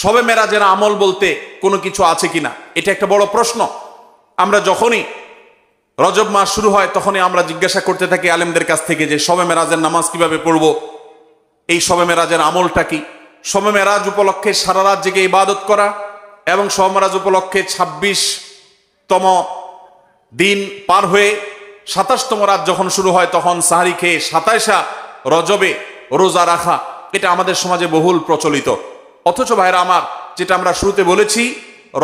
শবে মেরাজের আমল বলতে কোনো কিছু আছে কিনা, এটা একটা বড় প্রশ্ন। আমরা যখনই রজব মাস শুরু হয় তখনই আমরা জিজ্ঞাসা করতে থাকি আলেমদের কাছ থেকে যে শবে মেরাজের নামাজ কিভাবে পড়বো, এই শবে মেরাজের আমলটা কি। শবে মেরাজ উপলক্ষে সারা রাত জেগে ইবাদত করা এবং শবে মেরাজ উপলক্ষে 26তম দিন পার হয়ে 27তম রাত যখন শুরু হয় তখন সাহারি খেয়ে 27 রজবে রোজা রাখা, এটা আমাদের সমাজে বহুল প্রচলিত। অথচ ভাইরা আমার, যেটা আমরা শুরুতে বলেছি,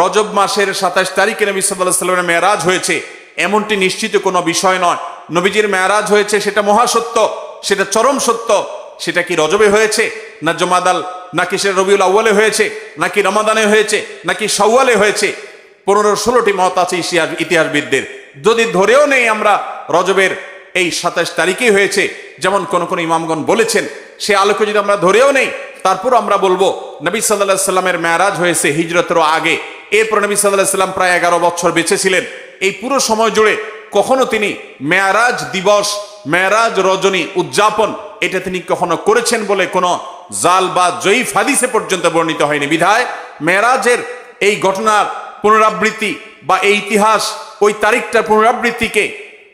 রজব মাসের 27 তারিখে নবী সাল্লাল্লাহু আলাইহি ওয়াসাল্লামের মেরাজ হয়েছে এমনটি নিশ্চিত কোনো বিষয় নয়। নবীজির মেরাজ হয়েছে সেটা মহাসত্য, সেটা চরম সত্য। সেটা কি রজবে হয়েছে, না জমাদাল, নাকি সেটা রবিউল আউয়ালে হয়েছে, নাকি রমাদানে হয়েছে, নাকি শাওয়ালে হয়েছে, 15-16টি মত আছে ইতিহাসবিদদের। যদি ধরেও নেই আমরা রজবের এই 27 তারিখেই হয়েছে, যেমন কোন কোন ইমামগণ বলেছেন, সে আলোকে যদি আমরা ধরেও নেই, তারপর আমরা বলবো নবী সাল্লাল্লাহু আলাইহি সাল্লামের মেরাজ হয়েছে হিজরতেরও আগে। এরপর নবী সাল্লাল্লাহু আলাইহি সাল্লাম প্রায় 11 বছর বেঁচে ছিলেন। এই পুরো সময় জুড়ে কখনো তিনি মেরাজ দিবস, মেরাজ রজনী উদযাপন এটা তিনি কখনো করেছেন বলে কোনো জাল বা জয়ীফ হাদিসে পর্যন্ত বর্ণিত হয়নি। বিধায় মেরাজের এই ঘটনার পুনরাবৃত্তি বা এই ইতিহাস, ওই তারিখটার পুনরাবৃত্তিকে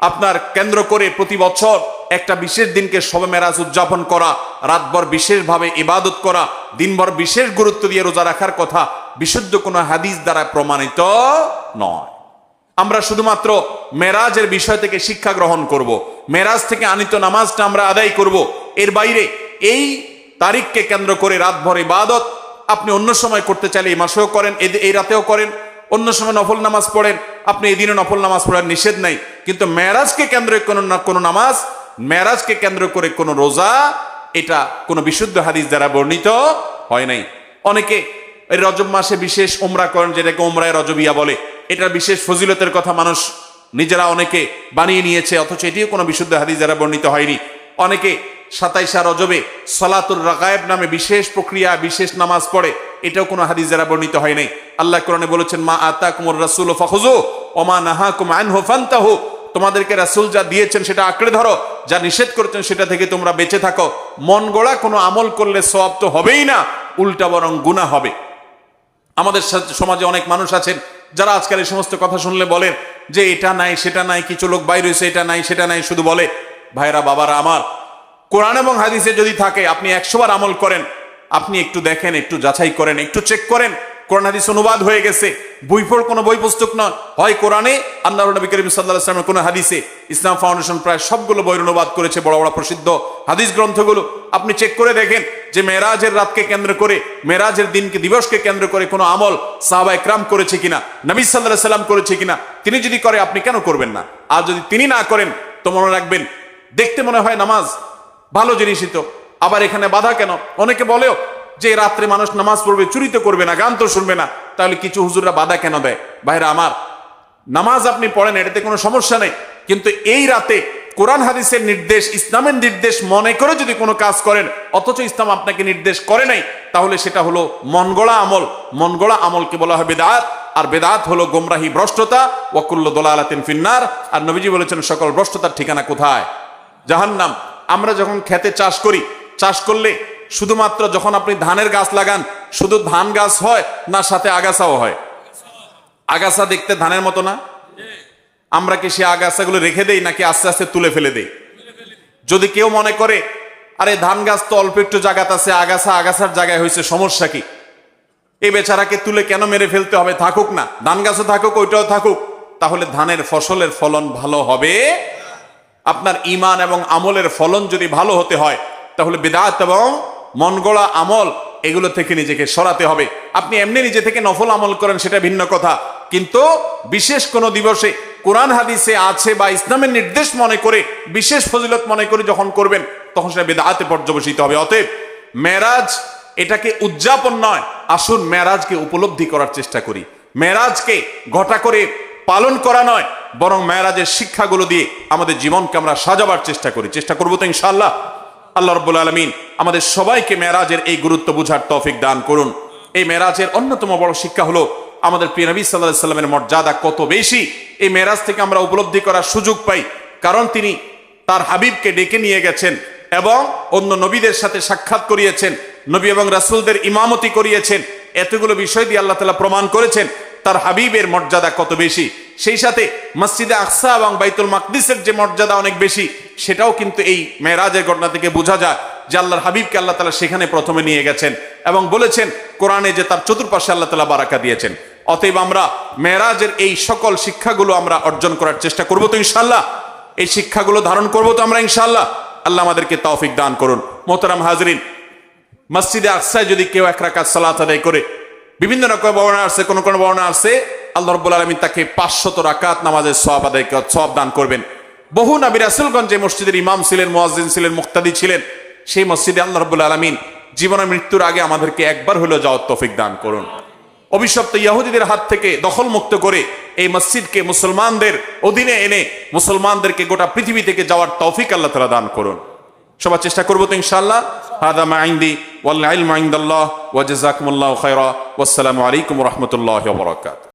আপনার কেন্দ্র করে প্রতি বছর একটা বিশেষ দিনকে শবে মেরাজ উদযাপন করা, রাতভর বিশেষভাবে ইবাদত করা, দিনভর বিশেষ গুরুত্ব দিয়ে রোজা রাখার কথা বিশুদ্ধ কোনো হাদিস দ্বারা প্রমাণিত নয়। আমরা শুধুমাত্র মেরাজের বিষয় থেকে শিক্ষা গ্রহণ করব, মেরাজ থেকে আনিত নামাজটা আমরা আদায় করব। এর বাইরে এই তারিখকে কেন্দ্র করে রাতভর ইবাদত আপনি অন্য সময় করতে চাইলে এই মাসেও করেন, এই রাতেও করেন, অন্য সময় নফল নামাজ পড়েন, আপনি এদিনে নফল নামাজ পড়ার নিষেধ নাই। কিন্তু মেরাজকে কেন্দ্র করে কোনো নামাজ, মেরাজকে কেন্দ্র করে কোনো রোজা, এটা কোনো বিশুদ্ধ হাদিস দ্বারা বর্ণিত হয় নাই। অনেকে এই রজব মাসে বিশেষ উমরা করেন, যেটাকে উমরায়ে রজবিয়া বলে। এটার বিশেষ ফজিলতের কথা মানুষ নিজেরা অনেকে বানিয়ে নিয়েছে, অথচ এটিও কোনো বিশুদ্ধ হাদিস দ্বারা বর্ণিত হয়নি। অনেকে 27 রজবে সালাতুর রাগায়েব নামে বিশেষ প্রক্রিয়া, বিশেষ নামাজ পড়ে, এটাও কোনো হাদিস দ্বারা বর্ণিত হয় নাই। আল্লাহ কোরআনে বলেছেন, মা আতাকুমুর রাসূলু ফাখুযু ওয়া মা নাহাকুম আনহু ফান্তাহু, তোমাদেরকে রাসূল যা দিয়েছেন সেটা আঁকড়ে ধরো, যা নিষেধ করেছেন সেটা থেকে তোমরা বেঁচে থাকো। মন গড়া কোনো আমল করলে সওয়াব তো হবেই না, উল্টা বরং গুনাহ হবে। আমাদের সমাজে অনেক মানুষ আছেন যারা আজকাল এই সমস্ত কথা শুনলে বলেন যে এটা নাই সেটা নাই, কিছু লোক বাইরে হয়েছে, এটা নাই সেটা নাই শুধু বলে। ভাইরা বাবারা আমার, কোরআন এবং হাদিসে যদি থাকে আপনি 100 বার আমল করেন, আপনি একটু দেখেন, একটু যাচাই করেন, একটু চেক করেন। কোরআন হাদিস অনুবাদ হয়ে গেছে, কোনো বই পুস্তক নয়, হয় কোরআনে, আল্লাহর নবী করিম সাল্লাল্লাহু আলাইহি ওয়াসাল্লামের কোনো হাদিসে। ইসলাম ফাউন্ডেশন প্রায় সবগুলো বইয়ের অনুবাদ করেছে, বড় বড় প্রসিদ্ধ হাদিস গ্রন্থগুলো। আপনি চেক করে দেখেন যে মেরাজের রাতকে কেন্দ্র করে, মেরাজের দিনকে, দিবসকে কেন্দ্র করে কোনো আমল সাহাবায়ে কেরাম করেছে কিনা, নবী সাল্লাল্লাহু আলাইহি ওয়াসাল্লাম করেছে কিনা। তিনি যদি করে আপনি কেন করবেন না? আর যদি তিনি না করেন তো মনে রাখবেন, দেখতে মনে হয় নামাজ ভালো জিনিসই তো, আবার এখানে বাধা কেন? অনেকে বলেও যে রাত্রে মানুষ নামাজ পড়বে, চুরি তো করবে না, গান তো শুনবে না, তাহলে কিছু হুজুররা বাধা কেন দেয়? ভাইরা আমার, নামাজ আপনি পড়েন, এটাতে কোনো সমস্যা নেই, কিন্তু এই রাতে কোরআন হাদিসের নির্দেশ, ইসলামের নির্দেশ মনে করে যদি কোনো কাজ করেন, অথচ ইসলাম আপনাকে নির্দেশ করে নাই, তাহলে সেটা হলো মন গড়া আমল। মন গড়া আমলকে বলা হয় বেদাত, আর বেদাত হলো গোমরাহি, ভ্রষ্টতা। ওয়া কুল্লু দালালাতিন ফিন্নার, আর নবীজি বলেছেন সকল ভ্রষ্টতার ঠিকানা কোথায়? জাহান্নাম। আমরা যখন খেতে চাষ করি, চাষ করলে শুধুমাত্র যখন আপনি ধানের গাছ লাগান, শুধু ধান গাছ হয় না সাথে আগাছাও হয়? আগাছা দেখতে ধানের মতো না? আমরা কি সে আগাছাগুলো রেখে দেই নাকি আস্তে আস্তে তুলে ফেলে দেই? যদি কেউ মনে করে আরে ধান গাছ তো অল্প একটু জায়গাতে আছে, আগাছার জায়গায় হয়েছে, সমস্যা কি? এই বেচারাকে তুলে কেন মেরে ফেলতে হবে? থাকুক না, ধান গাছও থাকুক, ওইটাও থাকুক, তাহলে ধানের ফসলের ফলন ভালো হবে। আপনার ঈমান এবং আমলের ফলন যদি ভালো হতে হয়, তাহলে বিদআত এবং মন গড়া আমল এগুলো থেকে নিজেকে সরাতে হবে। আপনি এমনি নিজে থেকে নফল আমল করেন, সেটা ভিন্ন কথা, কিন্তু বিশেষ কোনো দিবসে কোরআন হাদিসে আছে বা ইসলামের নির্দেশ মনে করে, বিশেষ ফজিলত মনে করে যখন করবেন, তখন সেটা বিদআতে পর্যবসিত হবে। অতএব মেরাজ এটাকে উদযাপন নয়, আসুন মেরাজকে উপলব্ধি করার চেষ্টা করি। মেরাজকে ঘটা করে পালন করা নয়, বরং মেরাজের শিক্ষাগুলো দিয়ে আমাদের জীবনকে আমরা সাজাবার চেষ্টা করবো তো ইনশাআল্লাহ। আল্লাহ রাব্বুল আলামিন আমাদের সবাইকে মেরাজের এই গুরুত্ব বুঝার তৌফিক দান করুন। এই মেরাজের অন্যতম বড় শিক্ষা হলো আমাদের প্রিয় নবী সাল্লাল্লাহু আলাইহি সাল্লামের মর্যাদা কত বেশি, এই মেরাজ থেকে আমরা উপলব্ধি করার সুযোগ পাই। কারণ তিনি তার হাবিবকে ডেকে নিয়ে গেছেন এবং অন্য নবীদের সাথে সাক্ষাৎ করিয়েছেন, নবী এবং রাসূলদের ইমামতি করিয়েছেন, এতগুলো বিষয় দিয়ে আল্লাহ তাআলা প্রমাণ করেছেন তার হাবিবের মর্যাদা কত বেশি। সেই সাথে মসজিদে আকসা এবং বাইতুল মাকদিসের যে মর্যাদা অনেক বেশি, সেটাও কিন্তু এই মেরাজের ঘটনা থেকে বোঝা যায় যে আল্লাহর হাবিবকে আল্লাহ তাআলা সেখানে প্রথমে নিয়ে গেছেন এবং বলেছেন কোরআনে যে তার চতুর্পাশে আল্লাহ তাআলা বারাকা দিয়েছেন। অতএব আমরা মেরাজের এই সকল শিক্ষাগুলো আমরা অর্জন করার চেষ্টা করব তো ইনশাআল্লাহ, এই শিক্ষাগুলো ধারণ করব তো আমরা ইনশাআল্লাহ। আল্লাহ আমাদেরকে তৌফিক দান করুন। মোহতারাম হাজরিন, মসজিদে আকসায় যদি কেউ 1 রাকাত সালাত আদায় করে, বিভিন্ন রকম বর্ণনা আছে, কোন কোন বর্ণনা আছে আল্লাহ রাব্বুল আলামিন তাকে 500 রাকাত নামাজের সওয়াব আদায় সওয়াব দান করবেন। বহু নবী রাসূলগণ যে মসজিদের ইমাম ছিলেন, মুয়াজ্জিন ছিলেন, মুক্তাদি ছিলেন, সেই মসজিদে আল্লাহ রাব্বুল আলামিন জীবনের মৃত্যুর আগে আমাদেরকে একবার হলেও যাওয়ার তৌফিক দান করুন। অভিশপ্ত ইহুদিদের হাত থেকে দখল মুক্ত করে এই মসজিদকে মুসলমানদের অধীনে এনে মুসলমানদেরকে গোটা পৃথিবী থেকে যাওয়ার তৌফিক আল্লাহ তাআলা দান করুন। সবার চেষ্টা করব তো ইনশাআল্লাহ। হাদা মা ইনদি ওয়াল ইলমু ইনদাল্লাহ ওয়া জাযাকুমুল্লাহু খায়রা ওয়াসসালামু আলাইকুম ওয়া রাহমাতুল্লাহি ওয়া বারাকাতুহু।